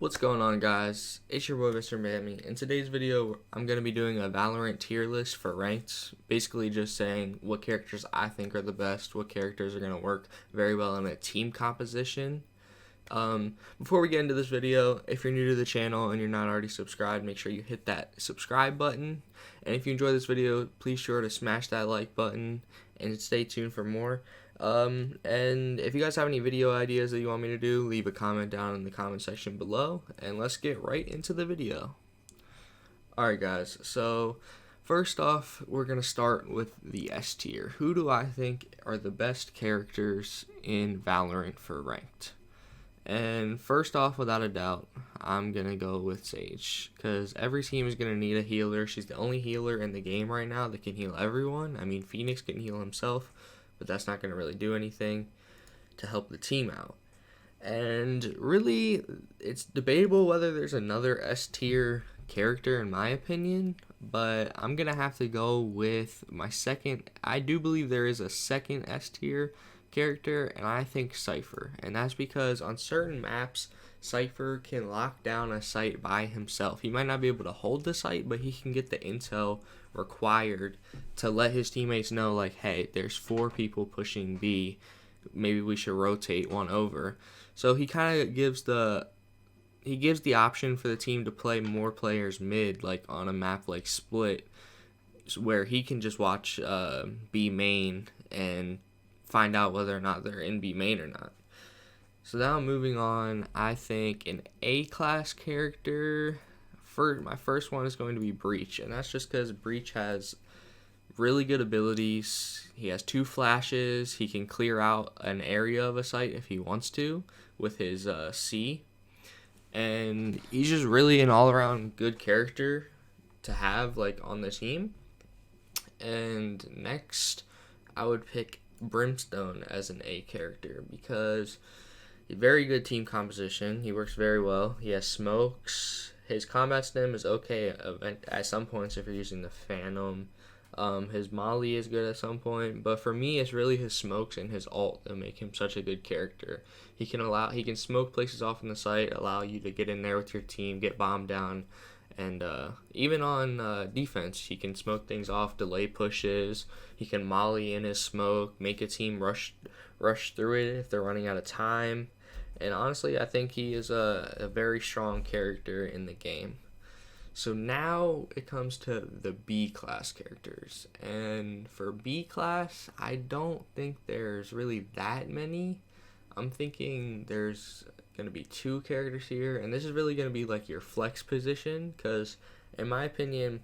What's going on, guys? It's your boy Mr. Mammy. In today's video, I'm going to be doing a Valorant tier list for ranked. Basically just saying what characters I think are the best, what characters are going to work very well in a team composition. Before we get into this video, if you're new to the channel and you're not already subscribed, make sure you hit that subscribe button. And if you enjoy this video, please sure to smash that like button and stay tuned for more. And if you guys have any video ideas that you want me to do, leave a comment down in the comment section below, and let's get right into the video. Alright guys, so first off, we're going to start with the S tier. Who do I think are the best characters in Valorant for ranked? And first off, without a doubt, I'm going to go with Sage, because every team is going to need a healer. She's the only healer in the game right now that can heal everyone. I mean, Phoenix can heal himself, but that's not going to really do anything to help the team out. And really, it's debatable whether there's another S tier character in my opinion, but I'm going to have to go with my second. I do believe there is a second S tier character, and I think Cypher. And that's because on certain maps, Cypher can lock down a site by himself. He might not be able to hold the site, but he can get the intel required to let his teammates know, like, hey, there's 4 people pushing B, maybe we should rotate one over. So he kind of gives the option for the team to play more players mid, like on a map like Split, where he can just watch B main and find out whether or not they're in B main or not. So now moving on, I think an A class character, my first one is going to be Breach, and that's just because Breach has really good abilities. He has 2 flashes. He can clear out an area of a site if he wants to with his C, and he's just really an all-around good character to have like on the team. And next, I would pick Brimstone as an A character because very good team composition. He works very well. He has smokes. His combat stim is okay at some points if you're using the Phantom. His molly is good at some point, but for me, it's really his smokes and his ult that make him such a good character. He can smoke places off in the site, allow you to get in there with your team, get bombed down, and even on defense, he can smoke things off, delay pushes. He can molly in his smoke, make a team rush through it if they're running out of time. And honestly, I think he is a very strong character in the game. So now it comes to the B class characters. And for B class, I don't think there's really that many. I'm thinking there's going to be 2 characters here. And this is really going to be like your flex position. Because in my opinion,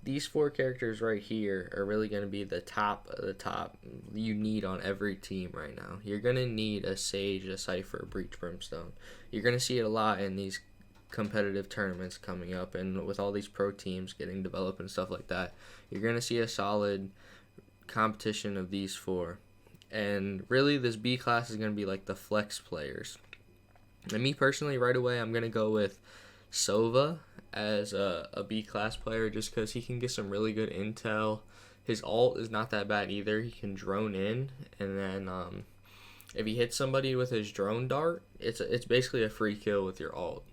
these 4 characters right here are really going to be the top of the top you need on every team right now. You're going to need a Sage, a Cypher, a Breach, Brimstone. You're going to see it a lot in these competitive tournaments coming up, and with all these pro teams getting developed and stuff like that, you're going to see a solid competition of these 4. And really, this B class is going to be like the flex players. And me personally, right away, I'm going to go with Sova as a B class player just because he can get some really good intel. His ult is not that bad either. He can drone in, and then if he hits somebody with his drone dart, it's basically a free kill with your ult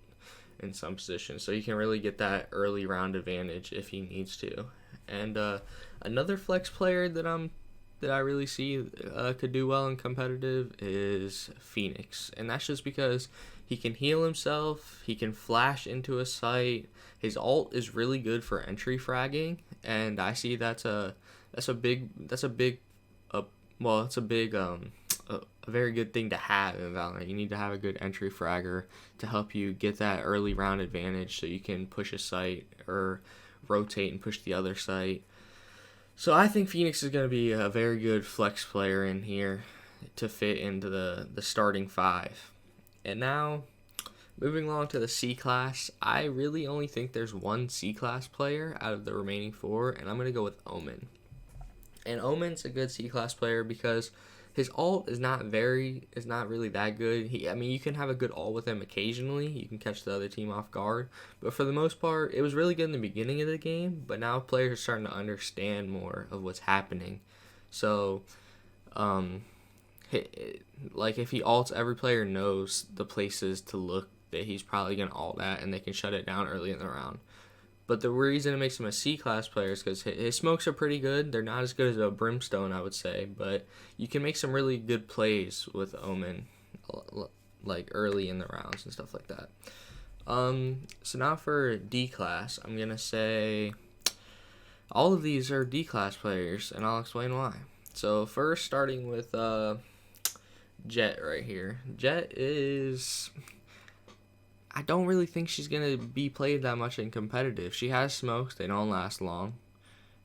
in some positions. So you can really get that early round advantage if he needs to. And another flex player that I really see could do well in competitive is Phoenix, and that's just because he can heal himself, he can flash into a site, his ult is really good for entry fragging, and I see that's a very good thing to have in Valorant. You need to have a good entry fragger to help you get that early round advantage so you can push a site or rotate and push the other site. So I think Phoenix is going to be a very good flex player in here to fit into the starting 5. And now, moving along to the C class, I really only think there's 1 C class player out of the remaining 4, and I'm going to go with Omen. And Omen's a good C class player because his ult is not really that good. You can have a good ult with him occasionally. You can catch the other team off guard. But for the most part, it was really good in the beginning of the game. But now players are starting to understand more of what's happening. So, like if he ults, every player knows the places to look that he's probably going to ult that, and they can shut it down early in the round. But the reason it makes him a C-class player is because his smokes are pretty good. They're not as good as a Brimstone, I would say, but you can make some really good plays with Omen, like early in the rounds and stuff like that. So now for D-class, I'm going to say all of these are D-class players, and I'll explain why. So first, starting with Jett right here. Jett is... I don't really think she's going to be played that much in competitive. She has smokes. They don't last long.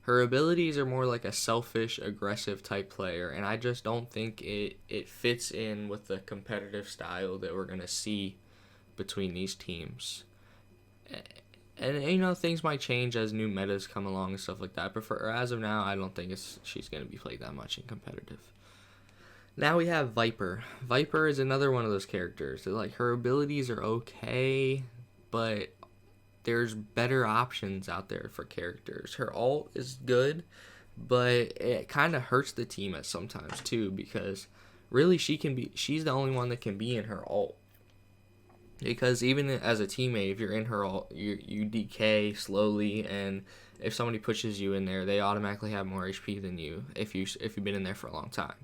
Her abilities are more like a selfish, aggressive type player, and I just don't think it fits in with the competitive style that we're going to see between these teams. And, you know, things might change as new metas come along and stuff like that, but as of now, I don't think she's going to be played that much in competitive. Now we have Viper. Viper is another one of those characters. Like, her abilities are okay, but there's better options out there for characters. Her ult is good, but it kind of hurts the team at sometimes too, because really she's the only one that can be in her ult. Because even as a teammate, if you're in her ult, you decay slowly, and if somebody pushes you in there, they automatically have more HP than you if you've been in there for a long time.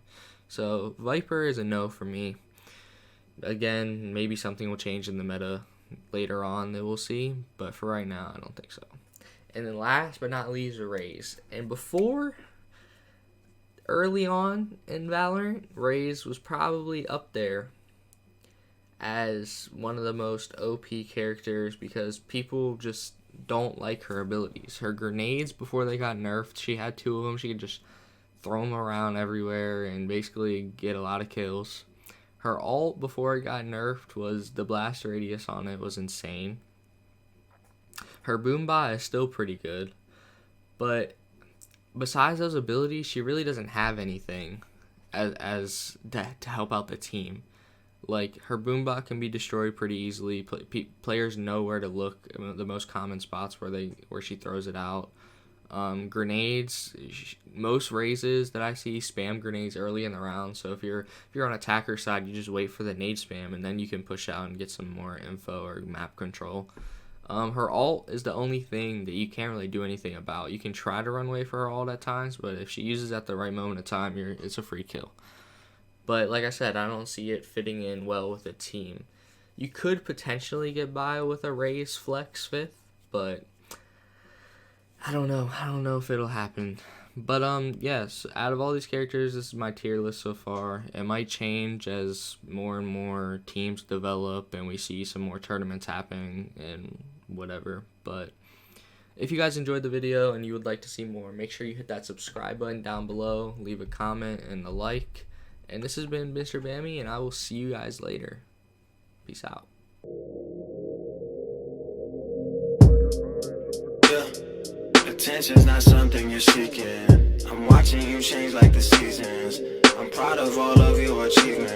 So Viper is a no for me. Again, maybe something will change in the meta later on that we'll see, but for right now, I don't think so. And then last but not least, Raze. And before, early on in Valorant, Raze was probably up there as one of the most OP characters because people just don't like her abilities. Her grenades, before they got nerfed, she had 2 of them. She could just throw them around everywhere and basically get a lot of kills. Her ult, before it got nerfed, was the blast radius on it was insane. Her boombot is still pretty good, but besides those abilities, she really doesn't have anything as that to help out the team. Like, her boombot can be destroyed pretty easily. Players know where to look, the most common spots where she throws it out. Grenades, most Razes that I see spam grenades early in the round, so if you're on attacker side, you just wait for the nade spam and then you can push out and get some more info or map control. Her ult is the only thing that you can't really do anything about. You can try to run away for her ult at times, but if she uses at the right moment of time, it's a free kill. But like I said, I don't see it fitting in well with a team. You could potentially get by with a Raze flex 5th, but I don't know. I don't know if it'll happen. But yes, out of all these characters, this is my tier list so far. It might change as more and more teams develop and we see some more tournaments happening and whatever. But if you guys enjoyed the video and you would like to see more, make sure you hit that subscribe button down below, leave a comment and a like. And this has been Mr. Bammy, and I will see you guys later. Peace out. Attention's not something you're seeking. I'm watching you change like the seasons. I'm proud of all of your achievements.